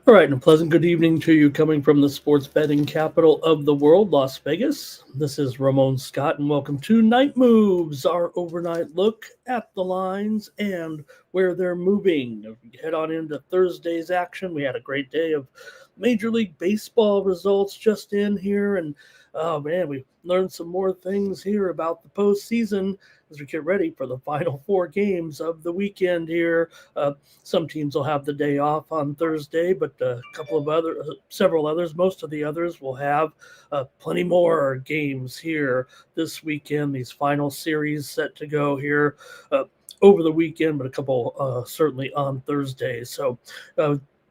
All right, and a pleasant good evening to you coming from the sports betting capital of the world, Las Vegas. This is Ramon Scott, and welcome to Night Moves, our overnight look at the lines and where they're moving. If we head on into Thursday's action, we had a great day of Major League Baseball results just in here, and oh man, we learned some more things here about the postseason as we get ready for the final four games of the weekend here. Some teams will have the day off on Thursday, but several others, most of the others will have plenty more games here this weekend. These final series set to go here over the weekend, but a couple certainly on Thursday. So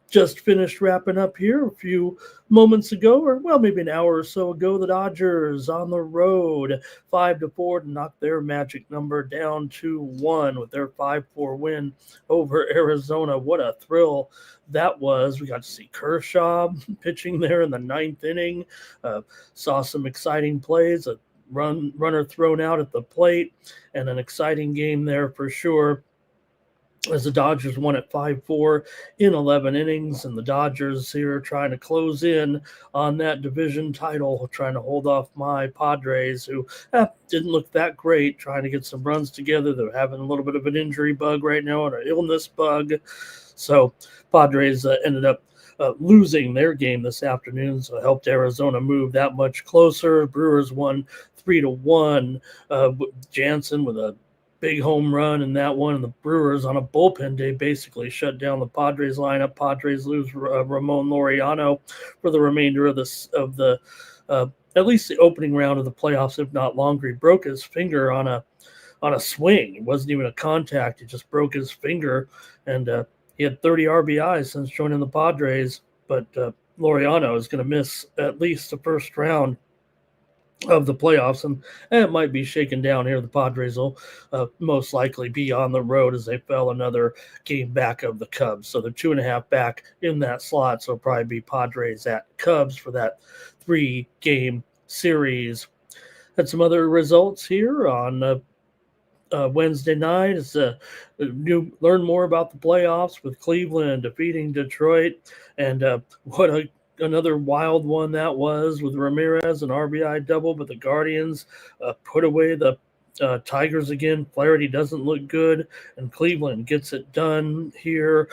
just finished wrapping up here a few moments ago, or well, maybe an hour or so ago. The Dodgers on the road 5-4 to knock their magic number down to 1 with their 5-4 win over Arizona. What a thrill that was. We got to see Kershaw pitching there in the ninth inning. Saw some exciting plays, a runner thrown out at the plate, and an exciting game there for sure, as the Dodgers won at 5-4 in 11 innings, and the Dodgers here trying to close in on that division title, trying to hold off my Padres, who didn't look that great, trying to get some runs together. They're having a little bit of an injury bug right now and an illness bug. So Padres ended up losing their game this afternoon, so it helped Arizona move that much closer. Brewers won 3-1. Jansen with a big home run in that one, and the Brewers on a bullpen day basically shut down the Padres lineup. Padres lose Ramon Laureano for the remainder of the at least the opening round of the playoffs, if not longer. He broke his finger on a swing. It wasn't even a contact. He just broke his finger, and he had 30 RBIs since joining the Padres. But Laureano is going to miss at least the first round of the playoffs, and it might be shaken down here. The Padres will most likely be on the road as they fell another game back of the Cubs. So they're 2.5 back in that slot. So it'll probably be Padres at Cubs for that 3-game series. Had some other results here on Wednesday night as learn more about the playoffs with Cleveland defeating Detroit, and what another wild one that was with Ramirez, an RBI double, but the Guardians put away the Tigers again. Flaherty doesn't look good, and Cleveland gets it done here.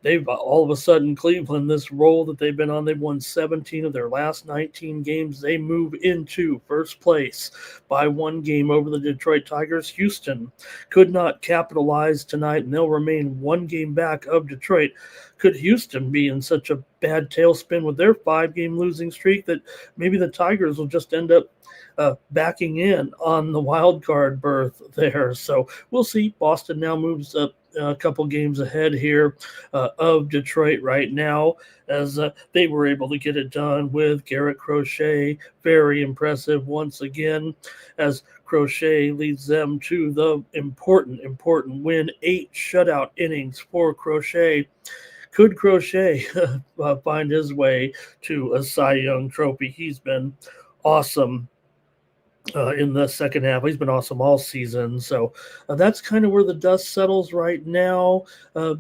They've all of a sudden, Cleveland, this roll that they've been on, they've won 17 of their last 19 games. They move into first place by 1 game over the Detroit Tigers. Houston could not capitalize tonight, and they'll remain 1 game back of Detroit. Could Houston be in such a bad tailspin with their 5-game losing streak that maybe the Tigers will just end up backing in on the wild card berth there? So we'll see. Boston now moves up a couple games ahead here of Detroit right now, as they were able to get it done with Garrett Crochet. Very impressive once again, as Crochet leads them to the important win. 8 shutout innings for Crochet. Could Crochet find his way to a Cy Young trophy? He's been awesome in the second half. He's been awesome all season. So that's kind of where the dust settles right now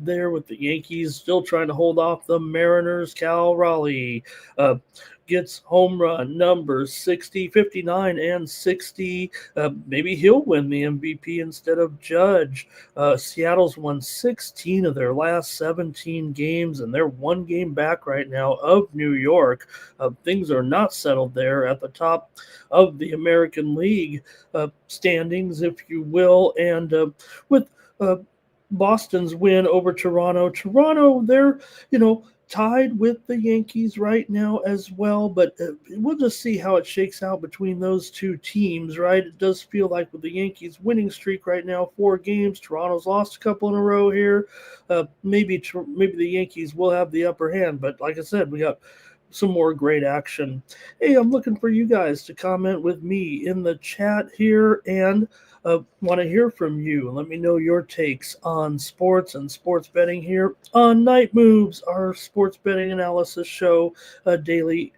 there, with the Yankees still trying to hold off the Mariners. Cal Raleigh gets home run numbers 60, 59, and 60. Maybe he'll win the MVP instead of Judge. Seattle's won 16 of their last 17 games, and they're one game back right now of New York. Things are not settled there at the top of the American League standings, if you will. And with Boston's win over Toronto, they're, tied with the Yankees right now as well, but we'll just see how it shakes out between those two teams, right? It does feel like with the Yankees winning streak right now, 4 games, Toronto's lost a couple in a row here. Maybe the Yankees will have the upper hand, but like I said, we got some more great action. Hey, I'm looking for you guys to comment with me in the chat here, and want to hear from you. Let me know your takes on sports and sports betting here on Night Moves, our sports betting analysis show, daily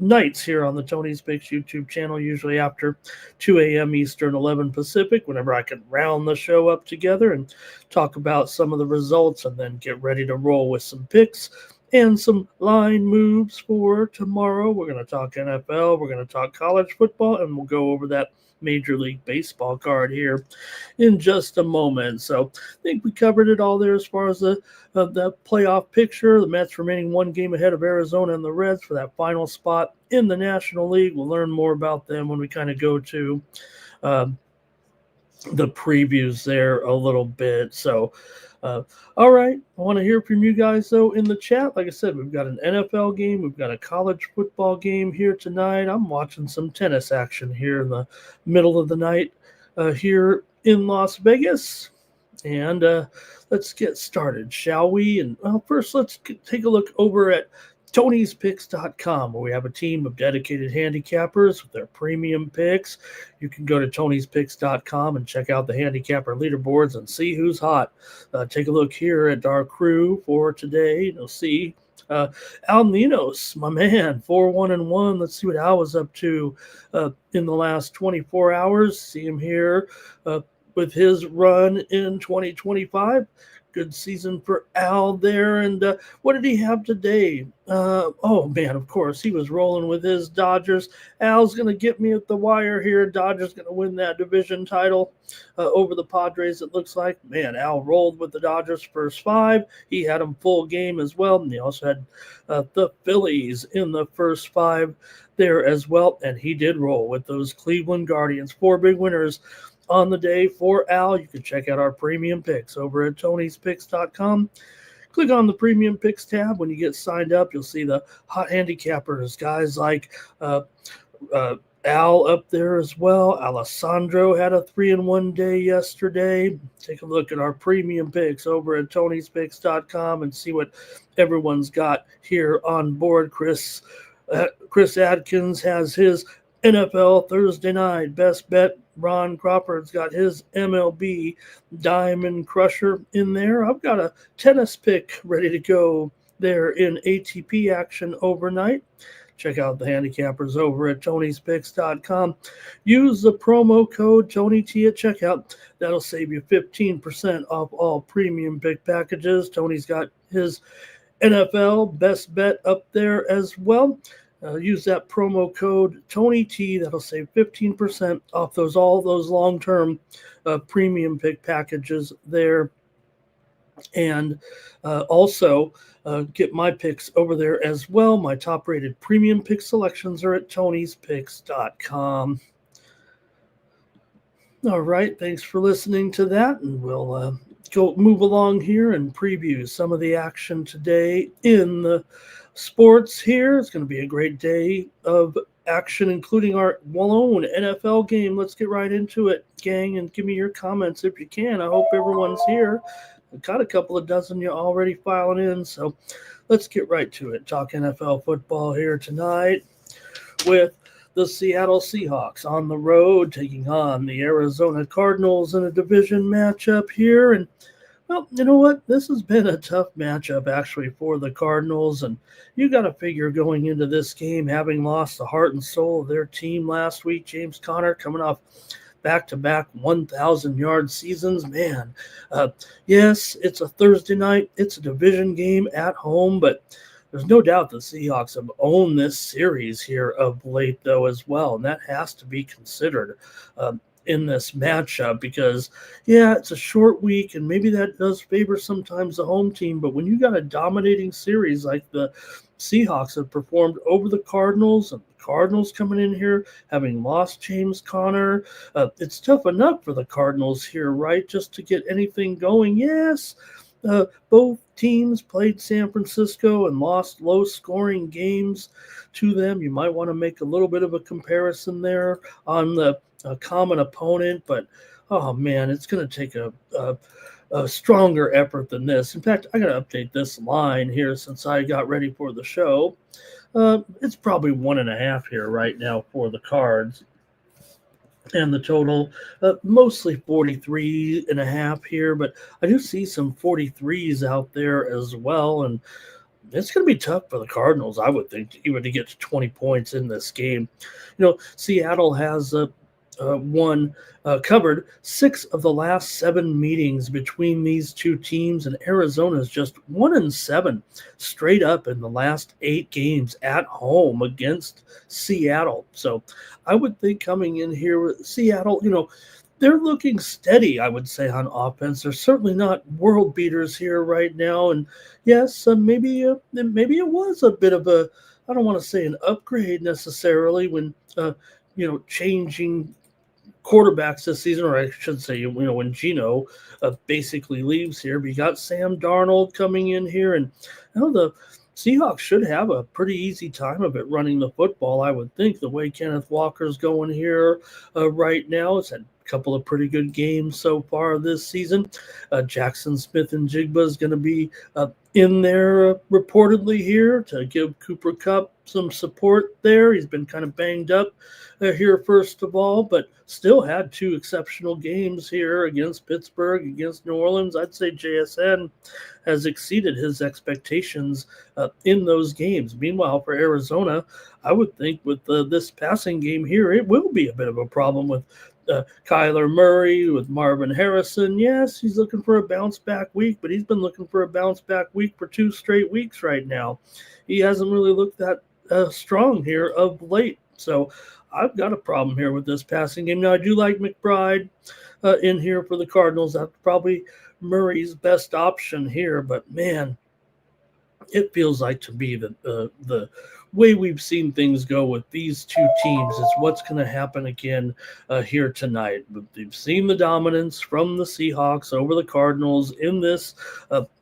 nights here on the Tony's Picks YouTube channel, usually after 2 a.m. Eastern, 11 Pacific, whenever I can round the show up together and talk about some of the results and then get ready to roll with some picks and some line moves for tomorrow. We're going to talk NFL, we're going to talk college football, and we'll go over that Major League Baseball card here in just a moment. So I think we covered it all there as far as the playoff picture. The Mets remaining one game ahead of Arizona and the Reds for that final spot in the National League. We'll learn more about them when we kind of go to the previews there a little bit. So all right, I want to hear from you guys, though, in the chat. Like I said, we've got an NFL game. We've got a college football game here tonight. I'm watching some tennis action here in the middle of the night here in Las Vegas. And let's get started, shall we? And first, let's take a look over at Tony'sPicks.com, where we have a team of dedicated handicappers with their premium picks. You can go to Tony'sPicks.com and check out the handicapper leaderboards and see who's hot. Take a look here at our crew for today. You'll see Al Ninos, my man, 4-1-1. Let's see what Al was up to in the last 24 hours. See him here with his run in 2025. Good season for Al there. And what did he have today? Oh, man, of course, he was rolling with his Dodgers. Al's going to get me at the wire here. Dodgers going to win that division title over the Padres, it looks like. Man, Al rolled with the Dodgers first 5. He had them full game as well. And he also had the Phillies in the first 5 there as well. And he did roll with those Cleveland Guardians. 4 big winners on the day for Al. You can check out our premium picks over at Tony'sPicks.com. Click on the premium picks tab. When you get signed up, you'll see the hot handicappers, guys like Al up there as well. Alessandro had a 3-1 day yesterday. Take a look at our premium picks over at Tony'sPicks.com and see what everyone's got here on board. Chris Adkins has his NFL Thursday night best bet. Ron Crawford's got his MLB Diamond Crusher in there. I've got a tennis pick ready to go there in ATP action overnight. Check out the handicappers over at Tony'sPicks.com. Use the promo code TonyT at checkout. That'll save you 15% off all premium pick packages. Tony's got his NFL best bet up there as well. Use that promo code TonyT. That'll save 15% off all those long-term premium pick packages there. And also get my picks over there as well. My top-rated premium pick selections are at Tony'sPicks.com. All right, thanks for listening to that, and we'll go move along here and preview some of the action today in the sports here. It's going to be a great day of action, including our own NFL game. Let's get right into it, gang, and give me your comments if you can. I hope everyone's here. I've got a couple of dozen you already filing in, so let's get right to it. Talk NFL football here tonight with the Seattle Seahawks on the road taking on the Arizona Cardinals in a division matchup here. And well, you know what? This has been a tough matchup, actually, for the Cardinals. And you got to figure going into this game, having lost the heart and soul of their team last week, James Conner coming off back-to-back 1,000-yard seasons. Man, yes, it's a Thursday night. It's a division game at home. But there's no doubt the Seahawks have owned this series here of late, though, as well, and that has to be considered in this matchup because, yeah, it's a short week, and maybe that does favor sometimes the home team, but when you got a dominating series like the Seahawks have performed over the Cardinals, and the Cardinals coming in here having lost James Conner, it's tough enough for the Cardinals here, right, just to get anything going. Yes, both teams played San Francisco and lost low-scoring games to them. You might want to make a little bit of a comparison there on the common opponent, but oh man, it's going to take a stronger effort than this. In fact, I got to update this line here since I got ready for the show. It's probably 1.5 here right now for the Cards. And the total, mostly 43.5 here, but I do see some 43s out there as well. And it's going to be tough for the Cardinals, I would think, even to get to 20 points in this game. Seattle has covered 6 of the last 7 meetings between these two teams, and Arizona is just 1-7 straight up in the last 8 games at home against Seattle. So I would think coming in here with Seattle, they're looking steady, I would say, on offense. They're certainly not world beaters here right now. And yes, maybe it was a bit of a, I don't want to say an upgrade necessarily when, changing quarterbacks this season, or I should say, when Geno basically leaves here. But you got Sam Darnold coming in here, and the Seahawks should have a pretty easy time of it running the football, I would think, the way Kenneth Walker's going here right now. It's had a couple of pretty good games so far this season. Jackson Smith and Jigba is going to be in there reportedly here to give Cooper Kupp some support there. He's been kind of banged up here, first of all, but still had 2 exceptional games here against Pittsburgh, against New Orleans. I'd say JSN has exceeded his expectations in those games. Meanwhile, for Arizona, I would think with this passing game here, it will be a bit of a problem with Kyler Murray, with Marvin Harrison. Yes, he's looking for a bounce-back week, but he's been looking for a bounce-back week for 2 straight weeks right now. He hasn't really looked that strong here of late. So I've got a problem here with this passing game. Now, I do like McBride in here for the Cardinals. That's probably Murray's best option here, but man, it feels like to me that the way we've seen things go with these two teams is what's going to happen again here tonight. We've seen the dominance from the Seahawks over the Cardinals in this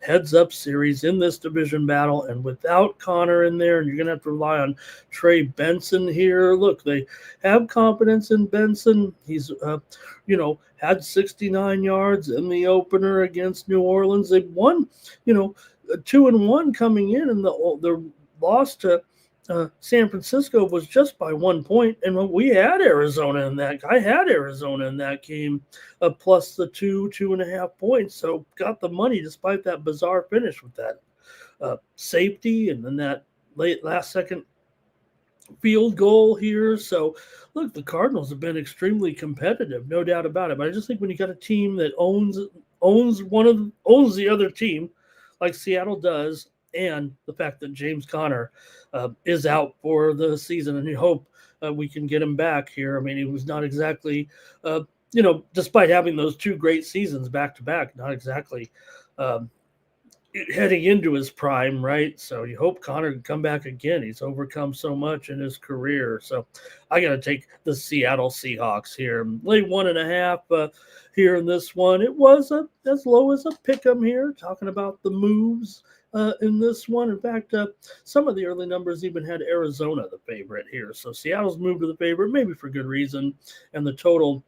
heads-up series, in this division battle, and without Connor in there, and you're going to have to rely on Trey Benson here. Look, they have confidence in Benson. He's, had 69 yards in the opener against New Orleans. They won, 2-1 coming in, and the loss to San Francisco was just by 1 point, and we had Arizona in that. I had Arizona in that game, plus the 2.5 points. So got the money despite that bizarre finish with that safety and then that last second field goal here. So look, the Cardinals have been extremely competitive, no doubt about it. But I just think when you got a team that owns the other team, like Seattle does, and the fact that James Conner is out for the season, and you hope we can get him back here. I mean, he was not exactly, despite having those 2 great seasons back to back, not exactly heading into his prime, right? So you hope Connor can come back again. He's overcome so much in his career. So I got to take the Seattle Seahawks here. Lay 1.5 here in this one. It was as low as a pick'em here, talking about the moves in this one. In fact, some of the early numbers even had Arizona the favorite here. So Seattle's moved to the favorite, maybe for good reason. And the total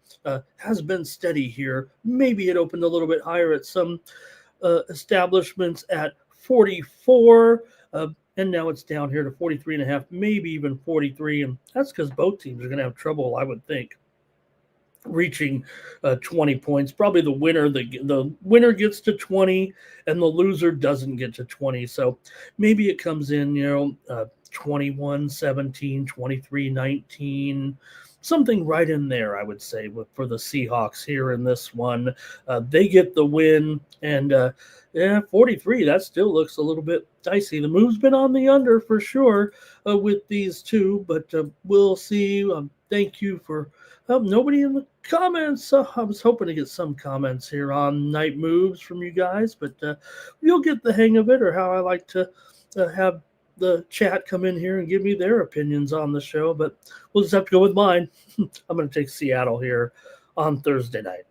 has been steady here. Maybe it opened a little bit higher at some establishments at 44, and now it's down here to 43.5, maybe even 43, and that's because both teams are going to have trouble, I would think, reaching 20 points. Probably the winner gets to 20, and the loser doesn't get to 20. So maybe it comes in, 21-17, 23-19. something right in there, I would say, for the Seahawks here in this one. They get the win, and 43, that still looks a little bit dicey. The move's been on the under for sure with these two, but we'll see. Thank you for nobody in the comments. I was hoping to get some comments here on night moves from you guys, but you'll get the hang of it, or how I like to have the chat come in here and give me their opinions on the show. But we'll just have to go with mine. I'm going to take Seattle here on Thursday night.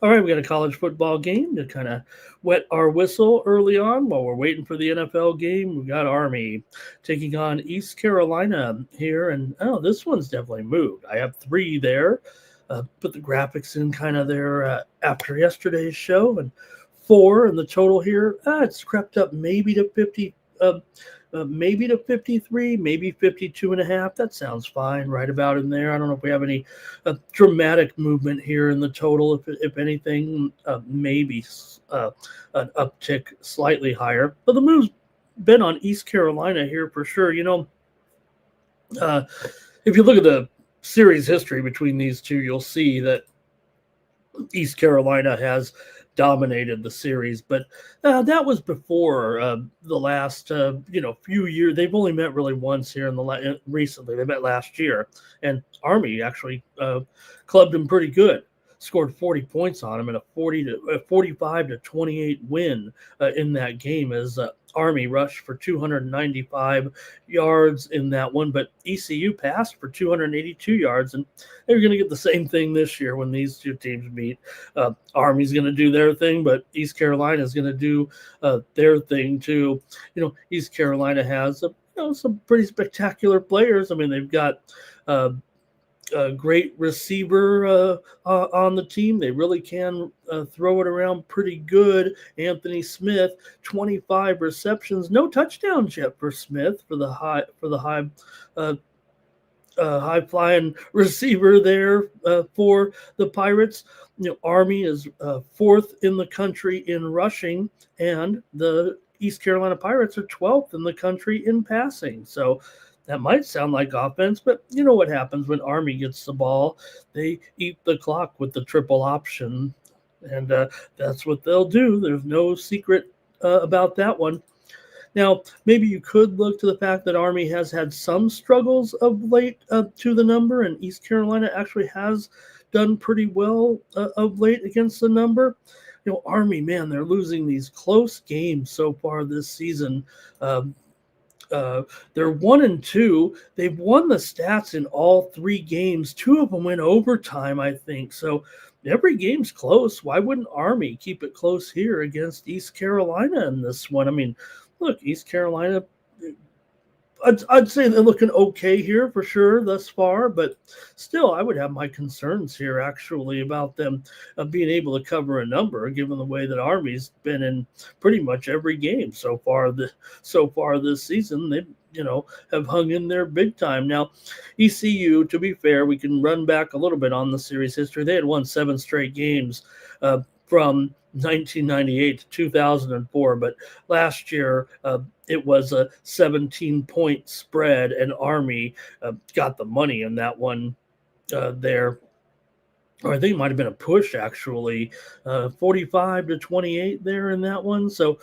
All right, we got a college football game to kind of wet our whistle early on while we're waiting for the NFL game. We got Army taking on East Carolina here, and this one's definitely moved. I have 3 there. Put the graphics in kind of there after yesterday's show, and 4 in the total here. It's crept up maybe to 50. Maybe to 53, maybe 52.5. That sounds fine, right about in there. I don't know if we have any dramatic movement here in the total. If anything, maybe an uptick slightly higher. But the move's been on East Carolina here for sure. If you look at the series history between these two, you'll see that East Carolina has dominated the series, but that was before the last few years. They've only met really once here in the recently. They met last year, and Army actually clubbed them pretty good. Scored 40 points on them in a 45 to 28 win in that game as Army rushed for 295 yards in that one, but ECU passed for 282 yards, and they're going to get the same thing this year when these two teams meet. Army's going to do their thing, but East Carolina is going to do their thing too. East Carolina has some pretty spectacular players. I mean, they've got a great receiver on the team. They really can throw it around pretty good. Anthony Smith, 25 receptions, no touchdowns yet for Smith for the high flying receiver there for the Pirates. Army is 4th in the country in rushing, and the East Carolina Pirates are 12th in the country in passing. So that might sound like offense, but you know what happens when Army gets the ball? They eat the clock with the triple option, and that's what they'll do. There's no secret about that one. Now, maybe you could look to the fact that Army has had some struggles of late to the number, and East Carolina actually has done pretty well of late against the number. Army, man, they're losing these close games so far this season. They're 1-2. They've won the stats in all 3 games. 2 of them went overtime, I think. So every game's close. Why wouldn't Army keep it close here against East Carolina in this one? I mean, look, East Carolina, I'd say they're looking okay here for sure thus far, but still, I would have my concerns here actually about them being able to cover a number, given the way that Army's been in pretty much every game so far this season. They have hung in there big time. Now, ECU, to be fair, we can run back a little bit on the series history. They had won 7 straight games from 1998 to 2004, but last year it was a 17-point spread, and Army got the money in that one there. Or I think it might have been a push, actually, 45 to 28 there in that one. So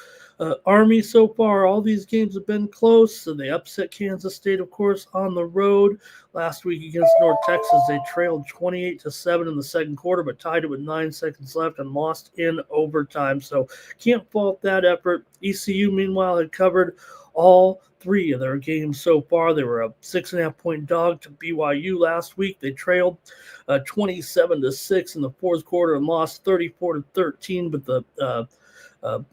Army so far, all these games have been close. So they upset Kansas State, of course, on the road. Last week against North Texas, they trailed 28-7 in the second quarter, but tied it with 9 seconds left and lost in overtime. So can't fault that effort. ECU, meanwhile, had covered all 3 of their games so far. They were a 6.5-point dog to BYU last week. They trailed 27-6 in the fourth quarter and lost 34-13, but the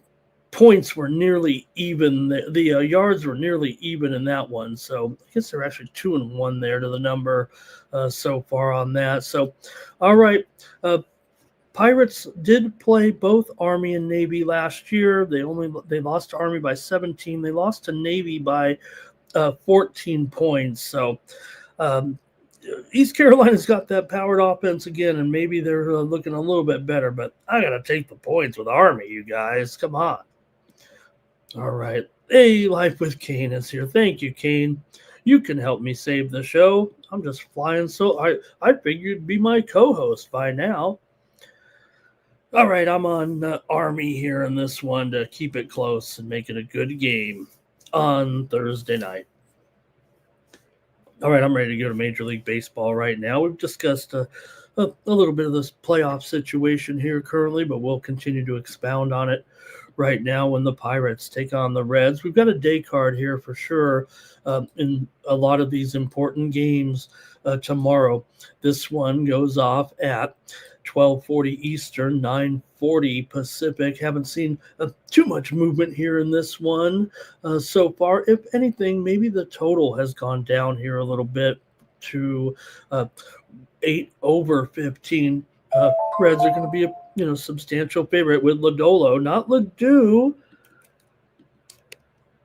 points were nearly even. The yards were nearly even in that one. So I guess they're actually 2-1 there to the number so far on that. So, all right. Pirates did play both Army and Navy last year. They lost to Army by 17. They lost to Navy by 14 points. So East Carolina's got that powered offense again, and maybe they're looking a little bit better. But I got to take the points with Army, you guys. Come on. All right. Hey, Life with Kane is here. Thank you, Kane. you can help me save the show. I'm just flying, so I figured you'd be my co-host by now. All right, I'm on Army here in this one to keep it close and make it a good game on Thursday night. All right, I'm ready to go to Major League Baseball right now. We've discussed a little bit of this playoff situation here currently, but we'll continue to expound on it right now when the Pirates take on the Reds. We've got a day card here for sure in a lot of these important games tomorrow. This one goes off at 12:40 Eastern, 9:40 Pacific. Haven't seen too much movement here in this one so far. If anything, maybe the total has gone down here a little bit to 8/15. Reds are going to be a substantial favorite with Lodolo, not Ledoux,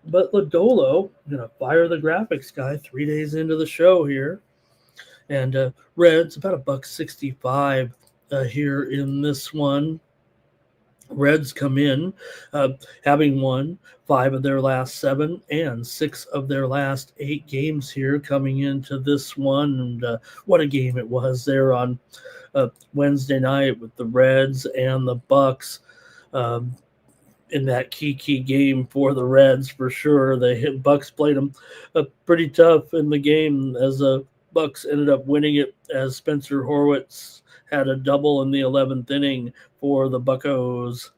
but Lodolo. Going to fire the graphics guy 3 days into the show here, and Reds about $1.65 here in this one. Reds come in having won 5 of their last 7 and 6 of their last 8 games here coming into this one. And what a game it was there on Wednesday night with the Reds and the Bucks in that key game for the Reds for sure. The Bucks played them pretty tough in the game as the Bucks ended up winning it as Spencer Horwitz had a double in the 11th inning for the Buccos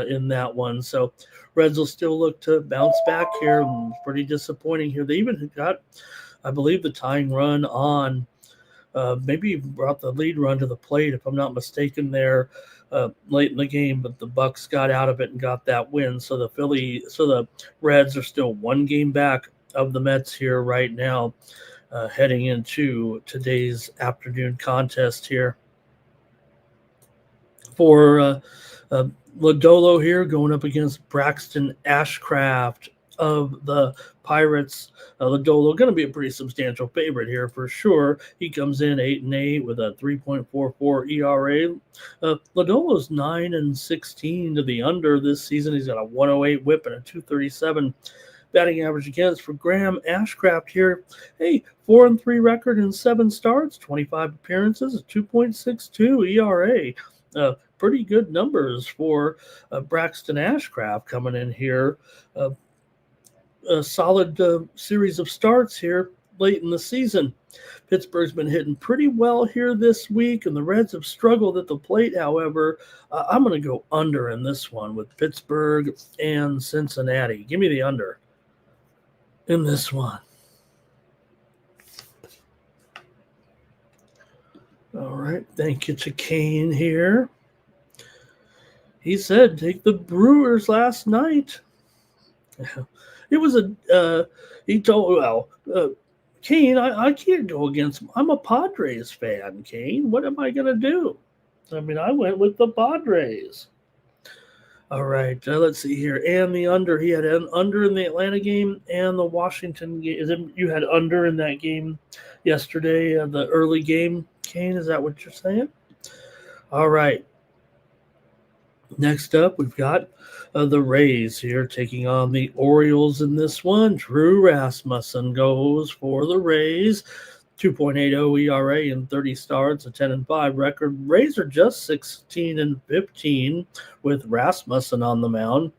in that one. So Reds will still look to bounce back here. Pretty disappointing here. They even got, I believe, the tying run on, maybe brought the lead run to the plate, if I'm not mistaken, there late in the game, but the Bucks got out of it and got that win. So the Reds are still 1 game back of the Mets here right now, heading into today's afternoon contest here. For Lodolo here going up against Braxton Ashcraft of the Pirates. Lodolo going to be a pretty substantial favorite here for sure. He comes in 8-8 with a 3.44 ERA. Lodolo's 9-16 to the under this season. He's got a 108 whip and a 237 batting average against. For Graham Ashcraft here, 4-3 record in 7 starts, 25 appearances, a 2.62 ERA. Pretty good numbers for Braxton Ashcraft coming in here. A solid series of starts here late in the season. Pittsburgh's been hitting pretty well here this week, and the Reds have struggled at the plate. However, I'm going to go under in this one with Pittsburgh and Cincinnati. Give me the under in this one. All right, thank you to Kane here. He said take the Brewers last night. It was he told, Kane, I can't go against him. I'm a Padres fan, Kane. What am I going to do? I mean, I went with the Padres. All right, let's see here. And the under, he had an under in the Atlanta game and the Washington game. You had under in that game yesterday, the early game, Kane. Is that what you're saying? All right. Next up, we've got the Rays here taking on the Orioles in this one. Drew Rasmussen goes for the Rays. 2.80 ERA in 30 starts, a 10-5 record. Rays are just 16-15 with Rasmussen on the mound.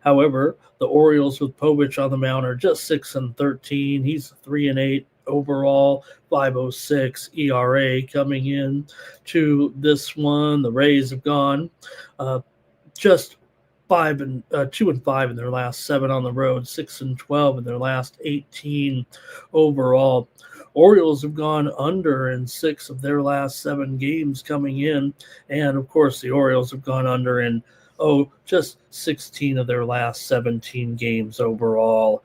However, the Orioles with Povich on the mound are just 6-13. He's 3-8 overall, 5.06 ERA coming in to this one. The Rays have gone just 2-5 in their last 7 on the road, 6-12 in their last 18 overall. Orioles have gone under in 6 of their last 7 games coming in, and of course the Orioles have gone under in just 16 of their last 17 games overall.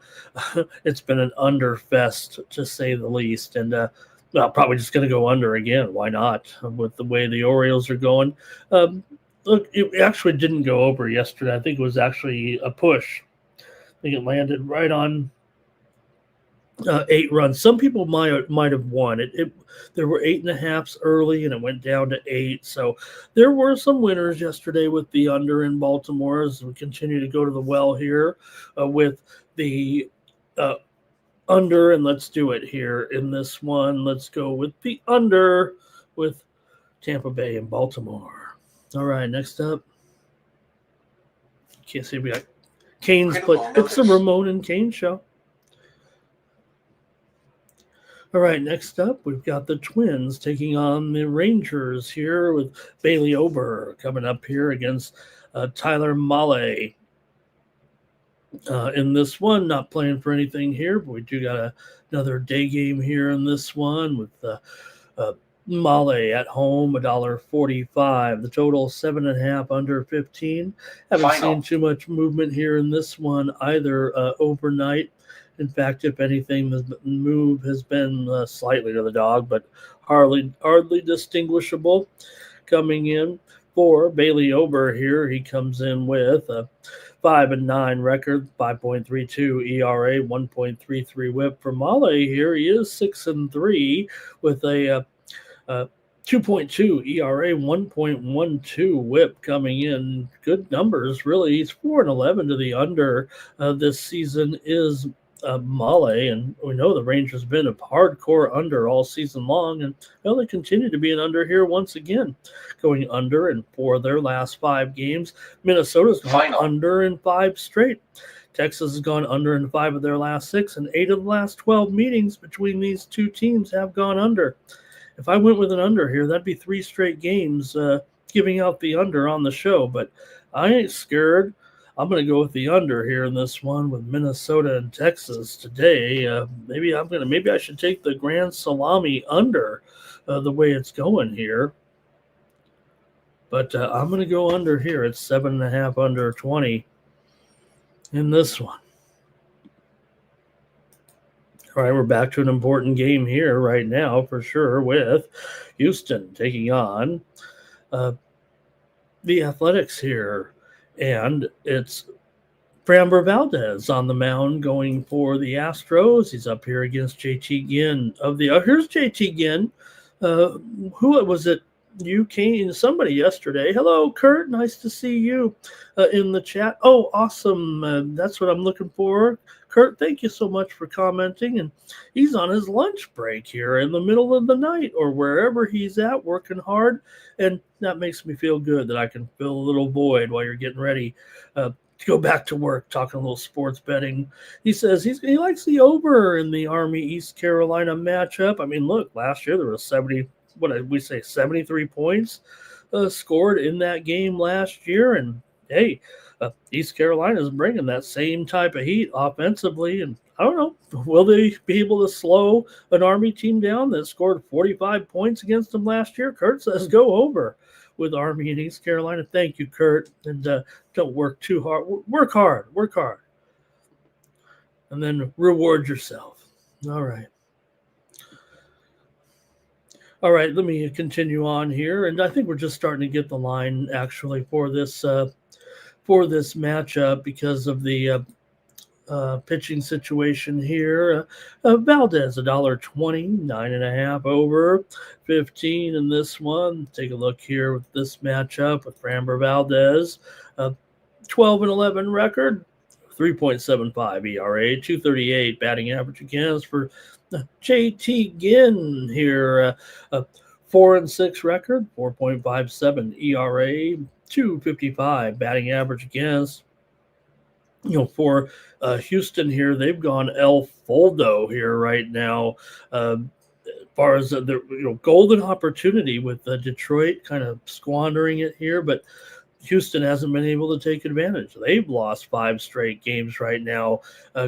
It's been an under fest to say the least, and probably just going to go under again. Why not? With the way the Orioles are going. Look, it actually didn't go over yesterday. I think it was actually a push. I think it landed right on 8 runs. Some people might have won. There were 8.5s early, and it went down to 8. So there were some winners yesterday with the under in Baltimore as we continue to go to the well here with the under, and let's do it here in this one. Let's go with the under with Tampa Bay and Baltimore. All right, next up. Can't see, we got Canes, but it's the Ramon and Kane show. All right, next up, we've got the Twins taking on the Rangers here with Bailey Ober coming up here against Tyler Mahle. In this one, not playing for anything here, but we do got another day game here in this one with Mahle at home, $1.45. The total 7.5 under 15. Haven't seen too much movement here in this one either overnight. In fact, if anything, the move has been slightly to the dog, but hardly distinguishable. Coming in for Bailey Ober here, he comes in with a 5-9 record, 5.32 ERA, 1.33 WHIP. For Mahle here, he is 6-3 with a 2.2 ERA, 1.12 WHIP coming in. Good numbers, really. He's 4-11 to the under. This season is Mahle, and we know the Rangers have been a hardcore under all season long, and well, they continue to be an under here once again, going under in 4 of their last 5 games. Minnesota's gone under in 5 straight. Texas has gone under in 5 of their last 6, and 8 of the last 12 meetings between these two teams have gone under. If I went with an under here, that'd be 3 straight games giving out the under on the show, but I ain't scared. I'm going to go with the under here in this one with Minnesota and Texas today. Maybe I should take the Grand Salami under the way it's going here. But I'm going to go under here. It's 7.5 under 20 in this one. All right, we're back to an important game here right now for sure with Houston taking on the Athletics here. And it's Framber Valdez on the mound going for the Astros. He's up here against JT Ginn of the. Here's JT Ginn. Who was it? You came somebody yesterday. Hello, Kurt. Nice to see you in the chat. Oh, awesome. That's what I'm looking for. Kurt, thank you so much for commenting. And he's on his lunch break here in the middle of the night or wherever he's at, working hard. And that makes me feel good that I can fill a little void while you're getting ready to go back to work, talking a little sports betting. He says he likes the over in the Army-East Carolina matchup. I mean, look, last year there was 73 points scored in that game last year. And, hey, East Carolina is bringing that same type of heat offensively, and I don't know, will they be able to slow an Army team down that scored 45 points against them last year? Kurt says go over with Army and East Carolina. Thank you, Kurt, and don't work too hard. Work hard, and then reward yourself. All right, let me continue on here, and I think we're just starting to get the line actually for this matchup because of the pitching situation here. Valdez, $1.20, 9.5 over 15 in this one. Take a look here with this matchup with Framber Valdez. 12-11 record, 3.75 ERA, 238 batting average against for JT Ginn here. 4-6 record, 4.57 ERA, 255 batting average against. For Houston here, they've gone El Foldo here right now. As far as the golden opportunity with Detroit kind of squandering it here, but Houston hasn't been able to take advantage. They've lost 5 straight games right now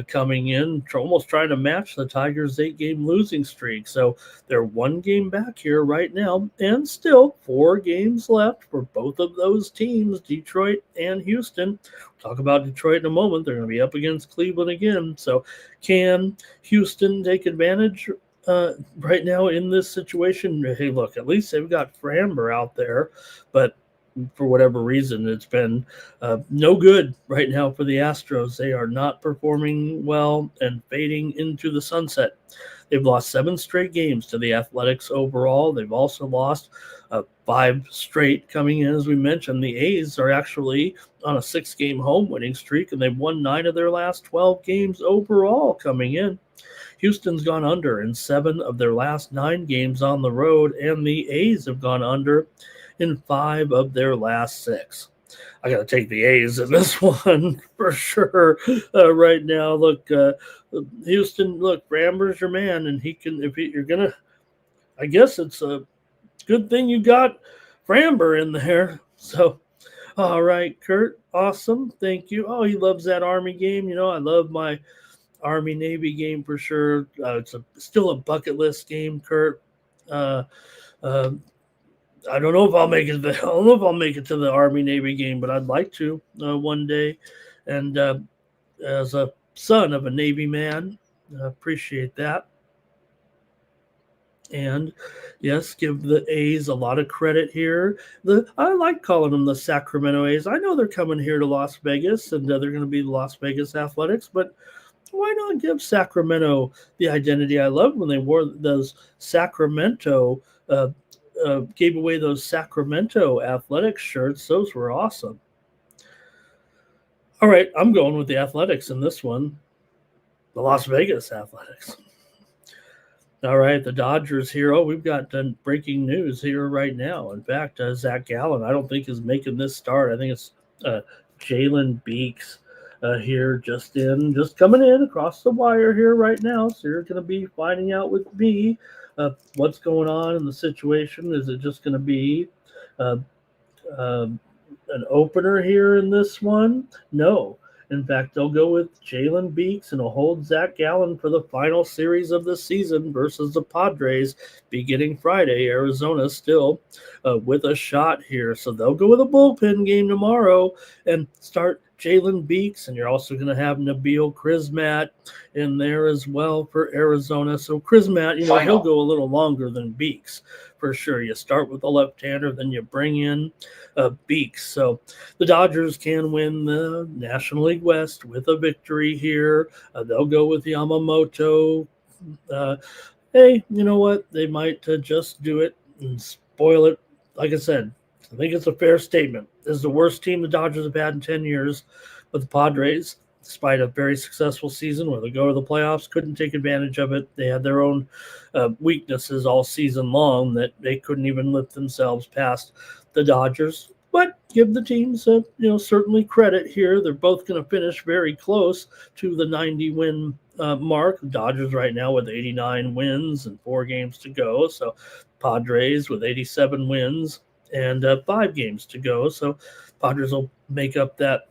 coming in, almost trying to match the Tigers' 8-game losing streak. So they're 1 game back here right now, and still 4 games left for both of those teams, Detroit and Houston. We'll talk about Detroit in a moment. They're going to be up against Cleveland again. So can Houston take advantage right now in this situation? Hey, look, at least they've got Framber out there, but for whatever reason, it's been no good right now for the Astros. They are not performing well and fading into the sunset. They've lost 7 straight games to the Athletics overall. They've also lost 5 straight coming in. As we mentioned, the A's are actually on a 6-game home winning streak, and they've won 9 of their last 12 games overall coming in. Houston's gone under in 7 of their last 9 games on the road, and the A's have gone under in 5 of their last 6. I got to take the A's in this one for sure right now. Look, Houston, look, Framber's your man, and he can, you're going to, I guess it's a good thing you got Framber in there. So, all right, Kurt, awesome. Thank you. Oh, he loves that Army game. I love my Army-Navy game for sure. It's still a bucket list game, Kurt. Uh, I don't know if I'll make it. I don't know if I'll make it to the Army-Navy game, but I'd like to one day. And as a son of a Navy man, I appreciate that. And yes, give the A's a lot of credit here. I like calling them the Sacramento A's. I know they're coming here to Las Vegas, and they're going to be the Las Vegas Athletics, but why not give Sacramento the identity? I love when they wore those Sacramento, gave away those Sacramento Athletics shirts. Those were awesome. All right, I'm going with the Athletics in this one, the Las Vegas Athletics. All right, the Dodgers here. Oh, we've got breaking news here right now. In fact, Zach Gallen, I don't think is making this start. I think it's Jalen Beeks here just coming in across the wire here right now. So you're going to be finding out with me what's going on in the situation. Is it just going to be an opener here in this one? No. In fact, they'll go with Jalen Beeks and will hold Zach Gallen for the final series of the season versus the Padres beginning Friday. Arizona still with a shot here. So they'll go with a bullpen game tomorrow and start Jalen Beeks. And you're also going to have Nabil Crismatt in there as well for Arizona. So Crismatt, he'll go a little longer than Beeks for sure. You start with the left-hander, then you bring in Beeks. So the Dodgers can win the National League West with a victory here. They'll go with Yamamoto. Hey, you know what? They might just do it and spoil it. Like I said, I think it's a fair statement. This is the worst team the Dodgers have had in 10 years, but the Padres, despite a very successful season where they go to the playoffs, couldn't take advantage of it. They had their own weaknesses all season long that they couldn't even lift themselves past the Dodgers. But give the teams, certainly credit here. They're both going to finish very close to the 90-win mark. The Dodgers right now with 89 wins and 4 games to go. So Padres with 87 wins and 5 games to go. So Padres will make up that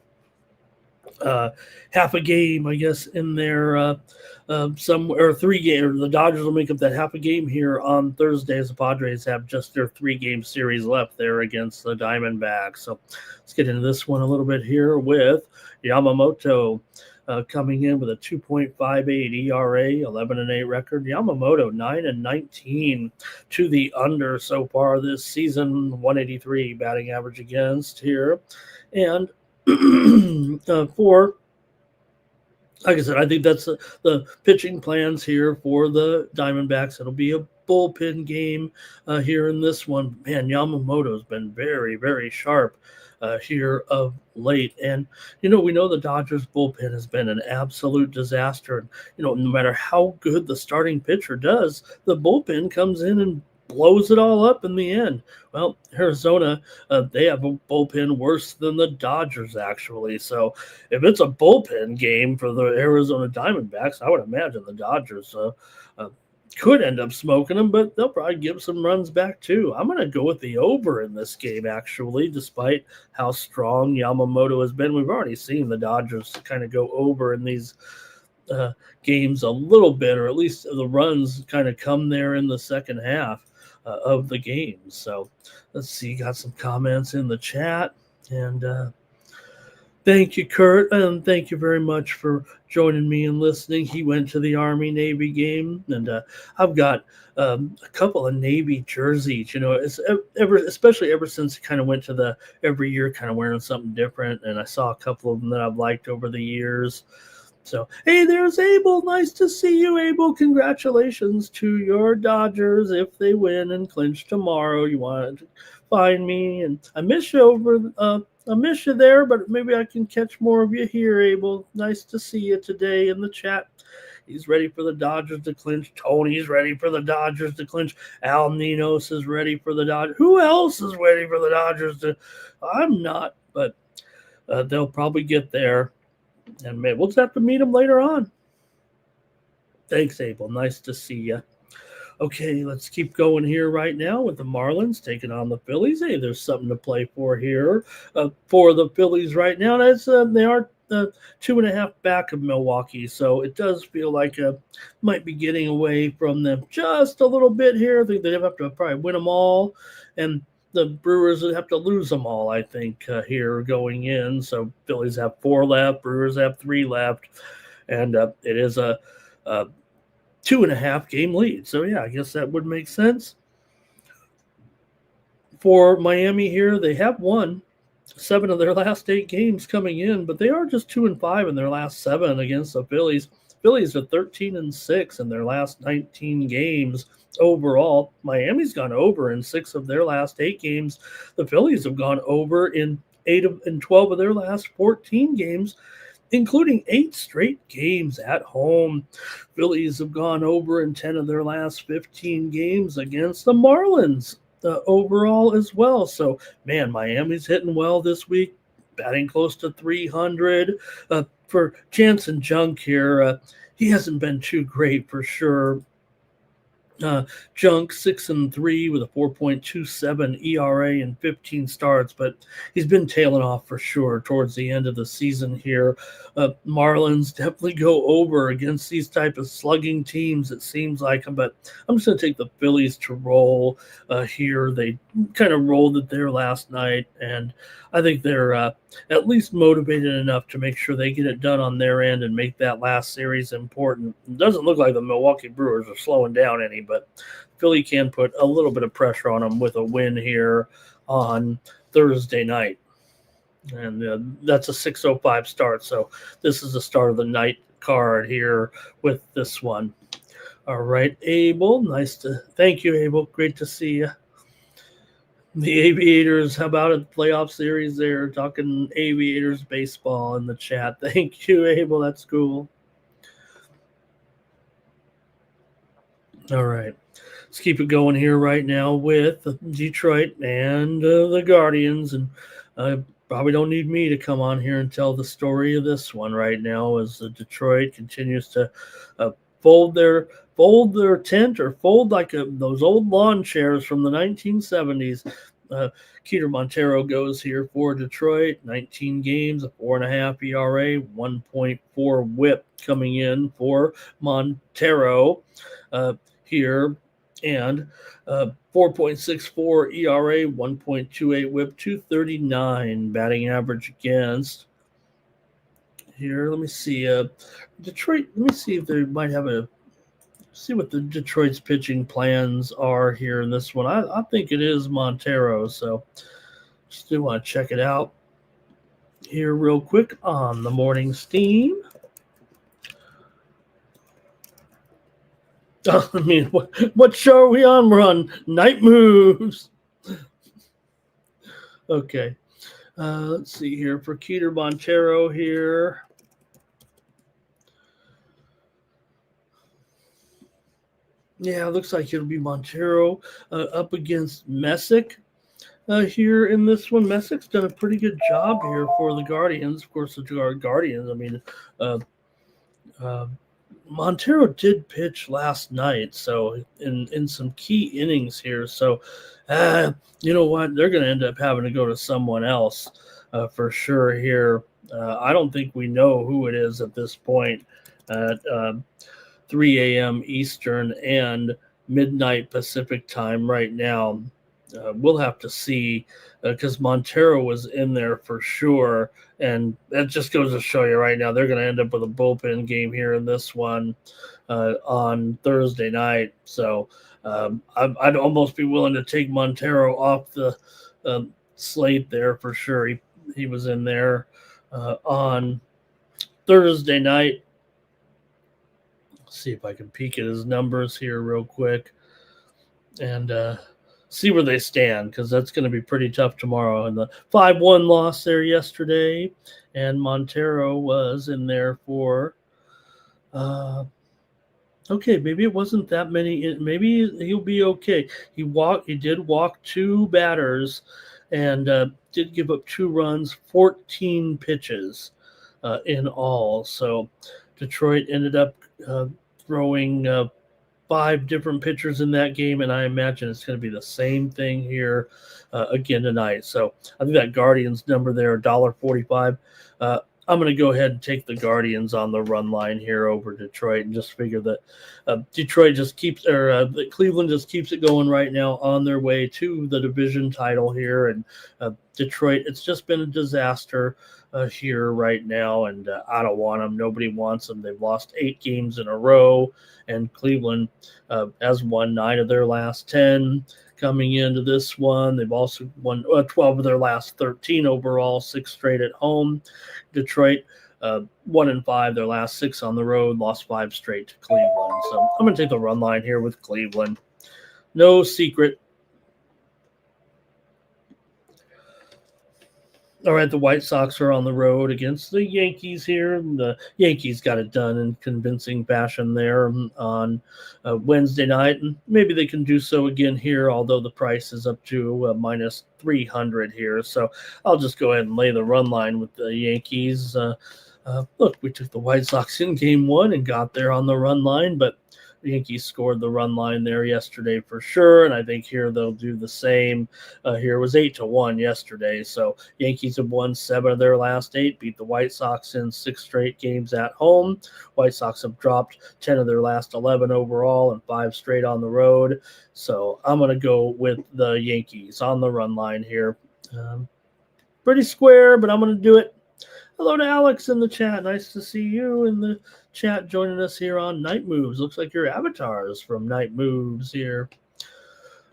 half a game, I guess, in their 3 games. The Dodgers will make up that half a game here on Thursday as the Padres have just their 3-game series left there against the Diamondbacks. So let's get into this one a little bit here with Yamamoto coming in with a 2.58 ERA, 11-8 record. Yamamoto 9-19 to the under so far this season, 183 batting average against here. And for, like I said, I think that's the pitching plans here for the Diamondbacks. It'll be a bullpen game here in this one. Man, Yamamoto's been very, very sharp here of late. And, we know the Dodgers bullpen has been an absolute disaster. And, no matter how good the starting pitcher does, the bullpen comes in and blows it all up in the end. Well, Arizona, they have a bullpen worse than the Dodgers, actually. So if it's a bullpen game for the Arizona Diamondbacks, I would imagine the Dodgers could end up smoking them, but they'll probably give some runs back too. I'm going to go with the over in this game, actually, despite how strong Yamamoto has been. We've already seen the Dodgers kind of go over in these games a little bit, or at least the runs kind of come there in the second half of the game. So let's see, got some comments in the chat, and thank you, Kurt, and thank you very much for joining me and listening. He went to the Army-Navy game, and I've got a couple of Navy jerseys, it's especially ever since he kind of went to every year kind of wearing something different, and I saw a couple of them that I've liked over the years. So, hey, there's Abel. Nice to see you, Abel. Congratulations to your Dodgers if they win and clinch tomorrow. You want to find me, and I miss you I miss you there, but maybe I can catch more of you here, Abel. Nice to see you today in the chat He's ready for the Dodgers to clinch. Tony's ready for the Dodgers to clinch. Al Ninos is ready for the Dodgers. Who else is ready for the Dodgers to? I'm not, but they'll probably get there. And maybe we'll just have to meet them later on. Thanks, Abel. Nice to see you. Okay, let's keep going here right now with the Marlins taking on the Phillies. Hey, there's something to play for here for the Phillies right now. That's they are 2.5 back of Milwaukee, so it does feel like might be getting away from them just a little bit here. I think they have to probably win them all, and the Brewers would have to lose them all, I think, here going in. So Phillies have 4 left, Brewers have 3 left, and it is a 2.5 game lead. So, yeah, I guess that would make sense. For Miami here, they have won 7 of their last 8 games coming in, but they are just 2-5 in their last 7 against the Phillies. Phillies are 13-6 in their last 19 games overall. Miami's gone over in 6 of their last 8 games. The Phillies have gone over in 12 of their last 14 games, including 8 straight games at home. Phillies have gone over in 10 of their last 15 games against the Marlins overall as well. So, man, Miami's hitting well this week, batting close to 300. For Jansen Junk here, he hasn't been too great for sure. Junk 6-3 with a 4.27 ERA and 15 starts, but he's been tailing off for sure towards the end of the season here. Marlins definitely go over against these type of slugging teams, it seems like, but I'm just going to take the Phillies to roll here. They kind of rolled it there last night, and I think they're at least motivated enough to make sure they get it done on their end and make that last series important. It doesn't look like the Milwaukee Brewers are slowing down any, but Philly can put a little bit of pressure on them with a win here on Thursday night. And that's a 6:05 start, so this is the start of the night card here with this one. All right, Abel, thank you, Abel. Great to see you. The Aviators, how about a playoff series there? Talking Aviators baseball in the chat. Thank you, Abel. That's cool. All right. Let's keep it going here right now with Detroit and the Guardians. And probably don't need me to come on here and tell the story of this one right now as Detroit continues to fold their tent or fold like those old lawn chairs from the 1970s. Keter Montero goes here for Detroit, 19 games, a 4.5 ERA, 1.4 whip coming in for Montero here, and 4.64 ERA, 1.28 whip, 239 batting average against. Here, let me see. Detroit, let me see if they might have see what the Detroit's pitching plans are here in this one. I think it is Montero, so just do want to check it out here real quick on the morning steam. I mean, what show are we on? We're on Night Moves. Okay. Let's see here for Keter Montero here. Yeah, it looks like it'll be Montero up against Messick here in this one. Messick's done a pretty good job here for the Guardians. Of course, the Guardians, I mean, Montero did pitch last night, so in some key innings here. So, you know what? They're going to end up having to go to someone else for sure here. I don't think we know who it is at this point at 3 a.m. Eastern and midnight Pacific time right now. We'll have to see because Montero was in there for sure. And that just goes to show you right now, they're going to end up with a bullpen game here in this one on Thursday night. So I'd almost be willing to take Montero off the slate there for sure. He was in there on Thursday night. Let's see if I can peek at his numbers here real quick and see where they stand, because that's going to be pretty tough tomorrow. And the 5-1 loss there yesterday, and Montero was in there for Okay, maybe it wasn't that many. Maybe he'll be okay. He did walk two batters, and did give up 2 runs, 14 pitches in all. So Detroit ended up throwing 5 different pitchers in that game, and I imagine it's going to be the same thing here again tonight. So I think that Guardians number there, $1.45. I'm going to go ahead and take the Guardians on the run line here over Detroit, and just figure that Detroit just keeps, or Cleveland just keeps it going right now on their way to the division title here. And Detroit, it's just been a disaster here right now, and I don't want them. Nobody wants them. They've lost 8 games in a row, and Cleveland has won 9 of their last 10 coming into this one. They've also won 12 of their last 13 overall, 6 straight at home. Detroit 1-5, their last 6 on the road, lost 5 straight to Cleveland. So I'm going to take the run line here with Cleveland. No secret. All right, the White Sox are on the road against the Yankees here. The Yankees got it done in convincing fashion there on Wednesday night, and maybe they can do so again here, although the price is up to minus 300 here. So I'll just go ahead and lay the run line with the Yankees. Look, we took the White Sox in game 1 and got there on the run line, but the Yankees scored the run line there yesterday for sure, and I think here they'll do the same. Here it was 8-1 yesterday, so Yankees have won 7 of their last 8, beat the White Sox in 6 straight games at home. White Sox have dropped 10 of their last 11 overall and 5 straight on the road. So I'm going to go with the Yankees on the run line here. Pretty square, but I'm going to do it. Hello to Alex in the chat. Nice to see you in the chat joining us here on Night Moves. Looks like your avatars from Night Moves here.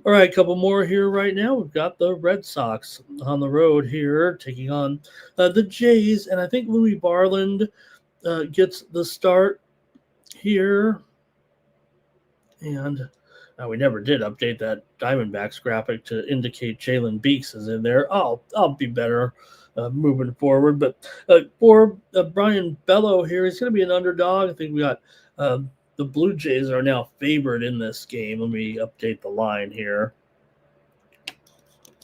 All right, a couple more here right now. We've got the Red Sox on the road here taking on the Jays, and I think Louis Barland gets the start here. And we never did update that Diamondbacks graphic to indicate Jalen Beeks is in there. I'll be better moving forward. But for Brian Bello here, he's going to be an underdog. I think we got the Blue Jays are now favored in this game. Let me update the line here.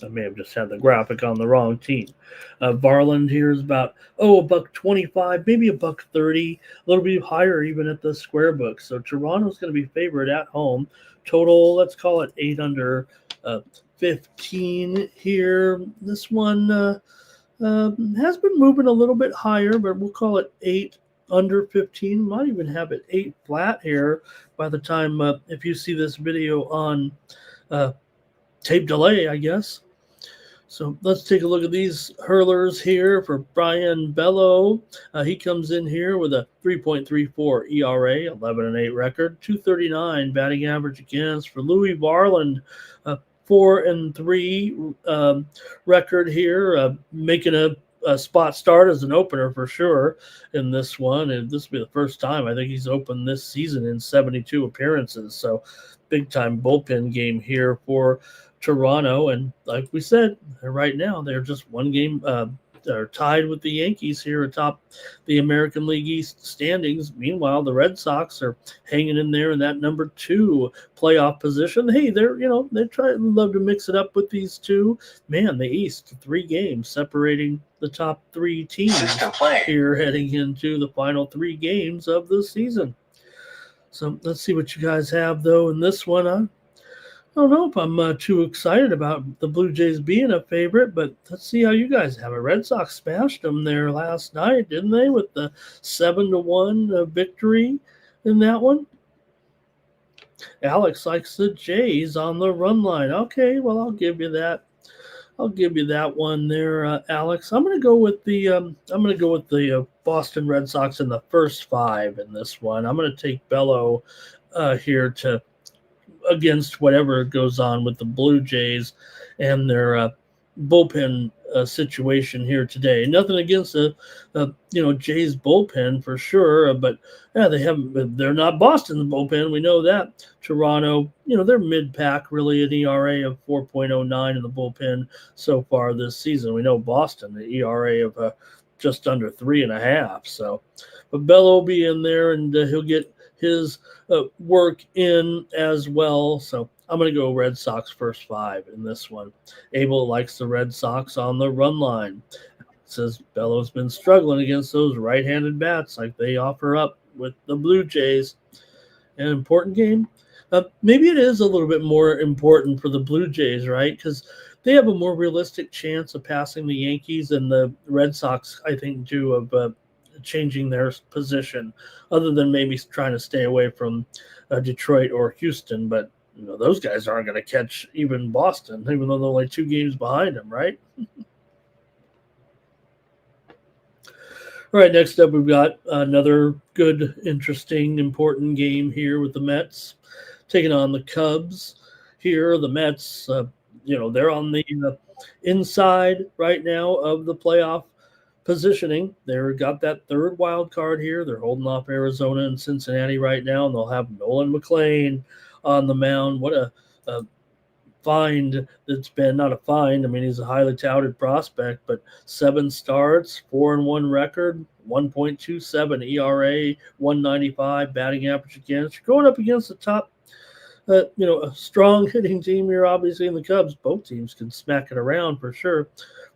I may have just had the graphic on the wrong team. Varland here is about $1.25, maybe $1.30, a little bit higher even at the square book. So Toronto's going to be favored at home. Total, let's call it 8 under 15 here. This one has been moving a little bit higher, but we'll call it 8 under 15. Might even have it 8 flat here by the time if you see this video on tape delay, I guess. So let's take a look at these hurlers here for Brian Bello. He comes in here with a 3.34 ERA, 11-8 record, 239 batting average against. For Louis Varland, 4-3 record here, making a spot start as an opener for sure in this one. And this will be the first time I think he's opened this season in 72 appearances. So big time bullpen game here for Toronto. And like we said, right now they're just one game are tied with the Yankees here atop the American League East standings. Meanwhile, the Red Sox are hanging in there in that number 2 playoff position. Hey, they're love to mix it up with these two. Man, the East, 3 games separating the top 3 teams here heading into the final 3 games of the season. So let's see what you guys have though in this one. I don't know if I'm too excited about the Blue Jays being a favorite, but let's see how you guys have it. Red Sox smashed them there last night, didn't they, with the 7-1 victory in that one? Alex likes the Jays on the run line. Okay, well, I'll give you that. I'll give you that one there, Alex. I'm going to go with the Boston Red Sox in the first 5 in this one. I'm going to take Bello here to against whatever goes on with the Blue Jays and their bullpen situation here today. Nothing against the Jays bullpen for sure, but yeah, they're not Boston's bullpen. We know that. Toronto, they're mid-pack, really, an ERA of 4.09 in the bullpen so far this season. We know Boston, the ERA of just under 3.5. So, but Bello will be in there, and he'll get his work in as well. So I'm going to go Red Sox first 5 in this one. Abel likes the Red Sox on the run line. Says Bello's been struggling against those right-handed bats like they offer up with the Blue Jays. An important game. Maybe it is a little bit more important for the Blue Jays, right? Because they have a more realistic chance of passing the Yankees, and the Red Sox, I think, do of changing their position, other than maybe trying to stay away from Detroit or Houston. But those guys aren't going to catch even Boston, even though they're only 2 games behind them, right? All right, next up, we've got another good, interesting, important game here with the Mets taking on the Cubs. Here, the Mets, they're on the inside right now of the playoff positioning. They've got that 3rd wild card here. They're holding off Arizona and Cincinnati right now, and they'll have Nolan McLean on the mound. What a find that's been, not a find. I mean, he's a highly touted prospect, but 7 starts, 4-1 record, 1.27 ERA, 195 batting average against. You're going up against the top, a strong hitting team here, obviously, in the Cubs. Both teams can smack it around for sure.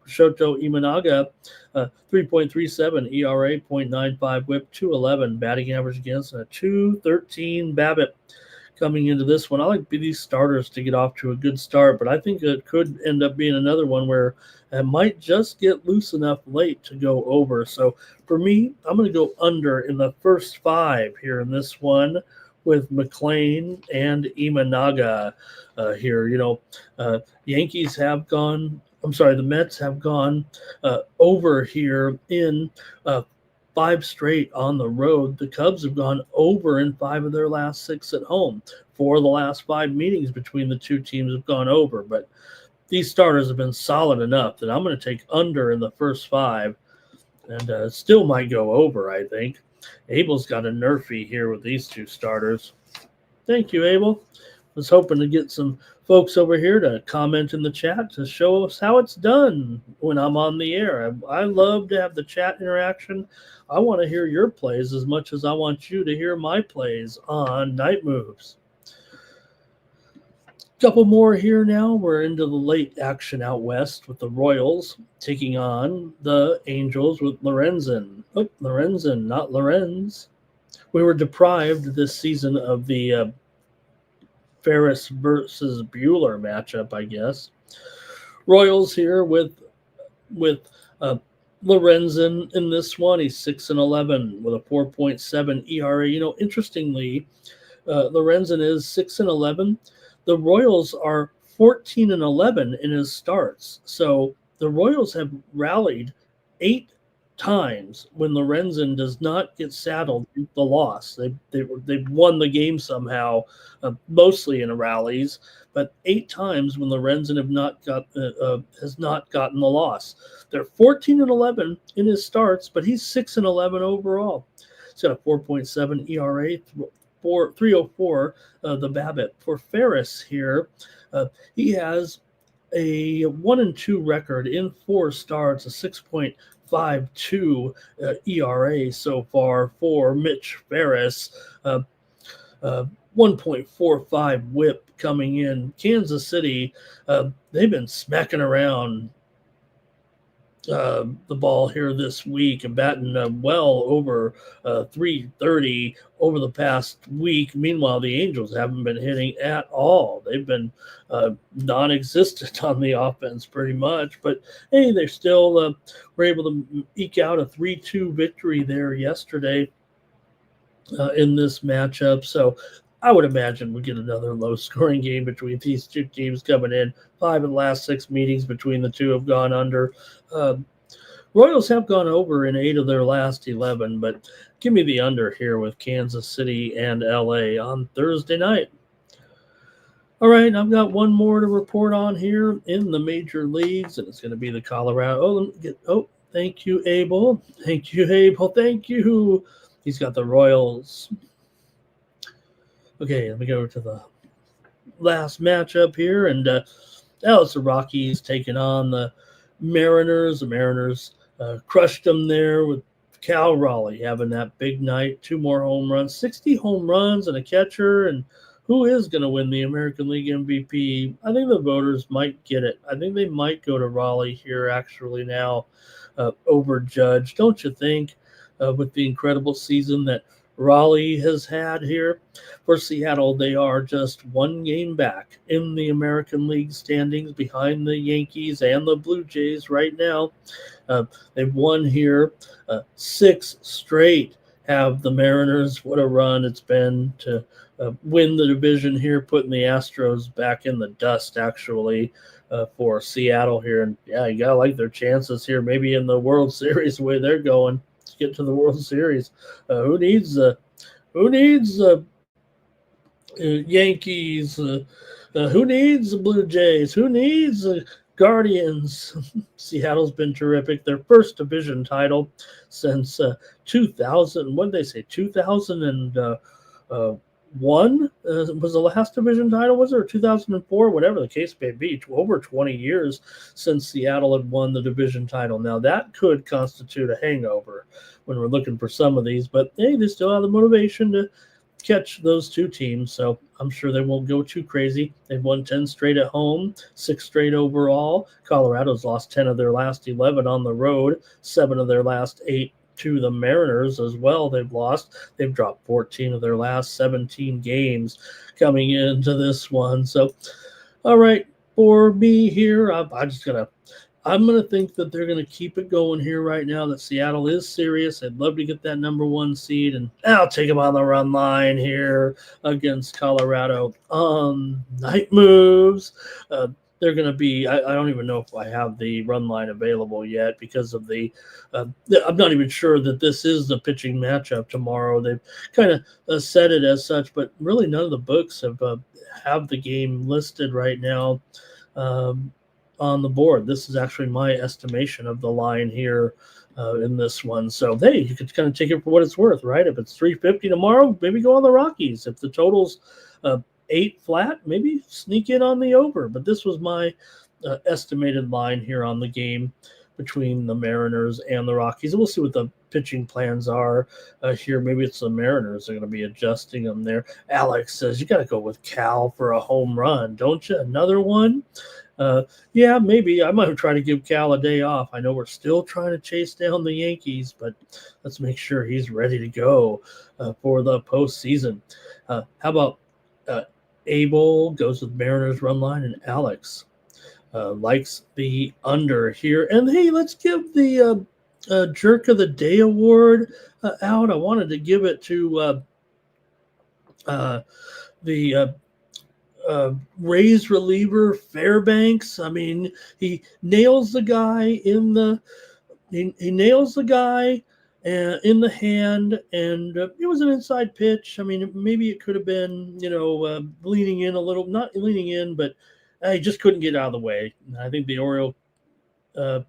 Shoto Imanaga, 3.37 ERA, 0.95 whip, 211 batting average against, and a 213 BABIP. Coming into this one, I like these starters to get off to a good start, but I think it could end up being another one where it might just get loose enough late to go over. So for me, I'm going to go under in the first 5 here in this one with McLean and Imanaga here. Yankees have gone. The Mets have gone over here in 5 straight on the road. The Cubs have gone over in 5 of their last 6 at home. 4 of the last 5 meetings between the 2 teams have gone over. But these starters have been solid enough that I'm going to take under in the first 5, and still might go over, I think. Abel's got a nerfy here with these 2 starters. Thank you, Abel. Was hoping to get some folks over here to comment in the chat to show us how it's done when I'm on the air. I love to have the chat interaction. I want to hear your plays as much as I want you to hear my plays on Night Moves. Couple more here now. We're into the late action out west with the Royals taking on the Angels with Lorenzen. Oh, Lorenzen, not Lorenz. We were deprived this season of the Ferris versus Bueller matchup, I guess. Royals here with Lorenzen in this one. He's 6-11 with a 4.7 ERA. Interestingly, Lorenzen is 6-11. The Royals are 14-11 in his starts. So the Royals have rallied 8 times when Lorenzen does not get saddled with the loss. They've won the game somehow, mostly in rallies, but 8 times when Lorenzen has not gotten the loss. They're 14-11 in his starts, but he's 6-11 overall. He's got a 4.7 ERA, 304 the BABIP. For Ferris here, he has a 1-2 record in 4 starts, a 6.52 ERA so far for Mitch Ferris. 1.45 whip coming in. Kansas City, they've been smacking around the ball here this week and batting well over 330 over the past week. Meanwhile, the Angels haven't been hitting at all. They've been non-existent on the offense pretty much. But, hey, they still were able to eke out a 3-2 victory there yesterday in this matchup. So I would imagine we get another low-scoring game between these 2 teams coming in. 5 of the last 6 meetings between the 2 have gone under. Royals have gone over in 8 of their last 11, but give me the under here with Kansas City and LA on Thursday night. All right, I've got one more to report on here in the major leagues, and it's going to be the Colorado. Thank you, Abel. Thank you, Abel. Thank you. He's got the Royals. Okay, let me go to the last matchup here, and it's the Rockies taking on the Mariners. The Mariners crushed them there with Cal Raleigh having that big night, 2 more home runs, 60 home runs and a catcher. And who is going to win the American League MVP? I think the voters might get it. I think they might go to Raleigh here actually now over Judge. Don't you think, with the incredible season that Raleigh has had here? For Seattle, they are just 1 game back in the American League standings behind the Yankees and the Blue Jays right now. They've won here 6 straight. Have the Mariners. What a run it's been to win the division here, putting the Astros back in the dust, actually, for Seattle here. And, yeah, you got to like their chances here, maybe in the World Series, the way they're going to get to the World Series. Who needs Yankees? Who needs the Blue Jays? Who needs the Guardians? Seattle's been terrific. Their first division title since 2000. What did they say? 2001 was the last division title, was it? Or 2004? Whatever the case may be. Over 20 years since Seattle had won the division title. Now, that could constitute a hangover when we're looking for some of these. But, hey, they still have the motivation to catch those 2 teams, so I'm sure they won't go too crazy. They've won 10 straight at home, 6 straight overall. Colorado's lost 10 of their last 11 on the road, 7 of their last 8 to the Mariners as well. They've lost. They've dropped 14 of their last 17 games coming into this one. So, all right, for me here, I'm going to think that they're going to keep it going here right now, that Seattle is serious. I'd love to get that number 1 seed, and I'll take them on the run line here against Colorado on Night Moves. They're going to be – I don't even know if I have the run line available yet because of I'm not even sure that this is the pitching matchup tomorrow. They've kind of said it as such, but really none of the books have the game listed right now on the board. This is actually my estimation of the line here in this one. So, hey, you could kind of take it for what it's worth, right? If it's 350 tomorrow, maybe go on the Rockies. If the total's 8 flat, maybe sneak in on the over. But this was my estimated line here on the game between the Mariners and the Rockies. And we'll see what the pitching plans are here. Maybe it's the Mariners. They're going to be adjusting them there. Alex says, you got to go with Cal for a home run, don't you? Another one? Yeah, maybe. I might try to give Cal a day off. I know we're still trying to chase down the Yankees, but let's make sure he's ready to go for the postseason. How about Abel goes with Mariners run line, and Alex likes the under here. And, hey, let's give the Jerk of the Day award out. I wanted to give it to the Rays reliever Fairbanks. I mean, he nails the guy in the hand, and it was an inside pitch. I mean, maybe it could have been, leaning in a little, not leaning in, but he just couldn't get out of the way. I think the Oriole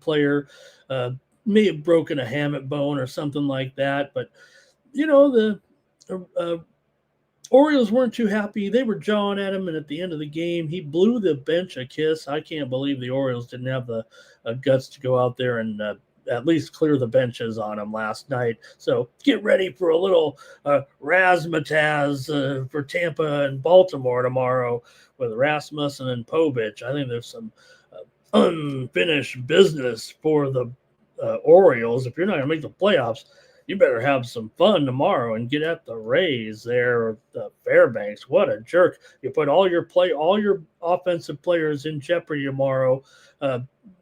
player may have broken a hamate bone or something like that, but the Orioles weren't too happy. They were jawing at him, and at the end of the game, he blew the bench a kiss. I can't believe the Orioles didn't have the guts to go out there and at least clear the benches on him last night. So get ready for a little razzmatazz for Tampa and Baltimore tomorrow with Rasmussen and Povich. I think there's some unfinished business for the Orioles. If you're not going to make the playoffs, you better have some fun tomorrow and get at the Rays there, the Fairbanks. What a jerk. You put all your offensive players in jeopardy tomorrow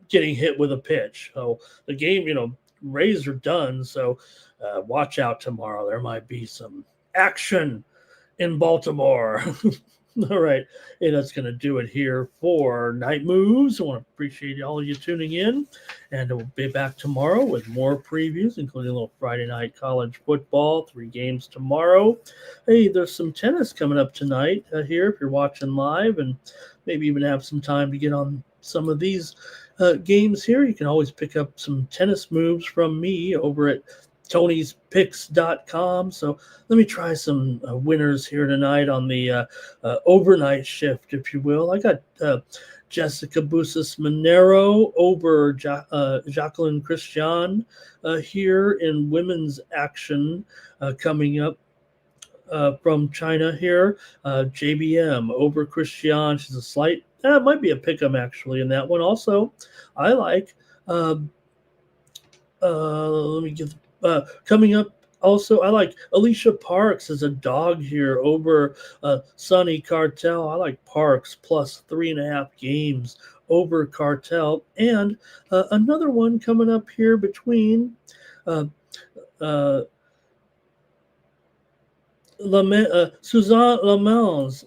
getting hit with a pitch. So the game, Rays are done. So watch out tomorrow. There might be some action in Baltimore. All right. Hey, that's going to do it here for Night Moves. I want to appreciate all of you tuning in. And we'll be back tomorrow with more previews, including a little Friday night college football, 3 games tomorrow. Hey, there's some tennis coming up tonight here if you're watching live, and maybe even have some time to get on some of these games here. You can always pick up some tennis moves from me over at Tony'sPicks.com. So let me try some winners here tonight on the overnight shift, if you will. I got Jessica Bustos-Monero over Jacqueline Christian here in women's action coming up. From China here, JBM over Christian. She's a slight, it might be a pick'em actually in that one. Also, I like, let me give, coming up. Also, I like Alicia Parks as a dog here over Sunny Cartel. I like Parks plus 3.5 games over Cartel. And another one coming up here between Suzanne Lemons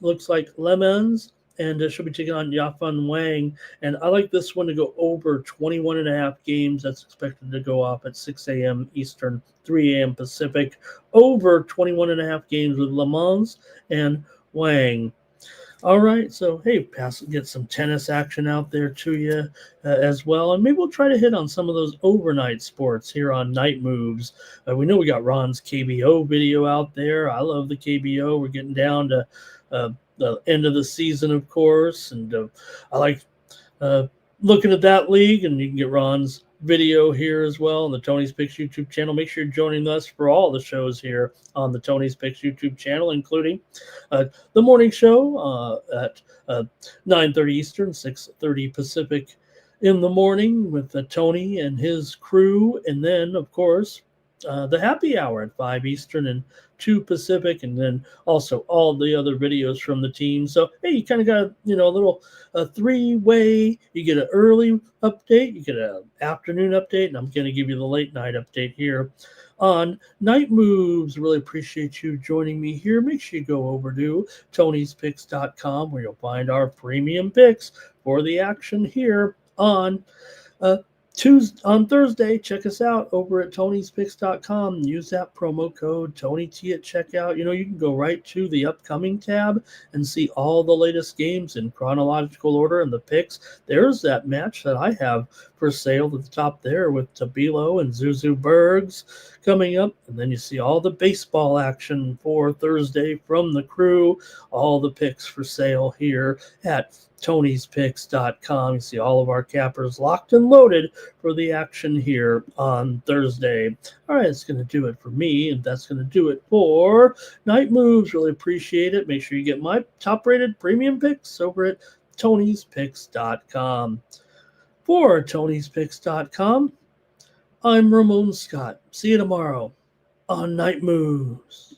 looks like Lemons, and she'll be taking on Yafan Wang. And I like this one to go over 21.5 games. That's expected to go off at 6 a.m. Eastern, 3 a.m. Pacific. Over 21.5 games with Lemons and Wang. All right, so hey, get some tennis action out there to you as well, and maybe we'll try to hit on some of those overnight sports here on Night Moves. We know we got Ron's KBO video out there. I love the KBO. We're getting down to the end of the season, of course, and I like looking at that league, and you can get Ron's video here as well on the Tony's Picks YouTube channel. Make sure you're joining us for all the shows here on the Tony's Picks YouTube channel, including the morning show at 9:30 Eastern, 6:30 Pacific in the morning with Tony and his crew, and then of course the happy hour at 5 Eastern and 2 Pacific, and then also all the other videos from the team. So hey, you kind of got a little three-way. You get an early update, you get an afternoon update, and I'm going to give you the late night update here on Night Moves. Really appreciate you joining me here. Make sure you go over to Tony'sPicks.com where you'll find our premium picks for the action here on Thursday. Check us out over at Tony'sPicks.com. Use that promo code TonyT at checkout. You can go right to the upcoming tab and see all the latest games in chronological order and the picks. There's that match that I have for sale at the top there with Tabilo and Zuzu Bergs coming up. And then you see all the baseball action for Thursday from the crew. All the picks for sale here at Tony'sPicks.com. You see all of our cappers locked and loaded for the action here on Thursday. All right, that's going to do it for me, and that's going to do it for Night Moves. Really appreciate it. Make sure you get my top-rated premium picks over at Tony'sPicks.com. For Tony'sPicks.com, I'm Ramon Scott. See you tomorrow on Night Moves.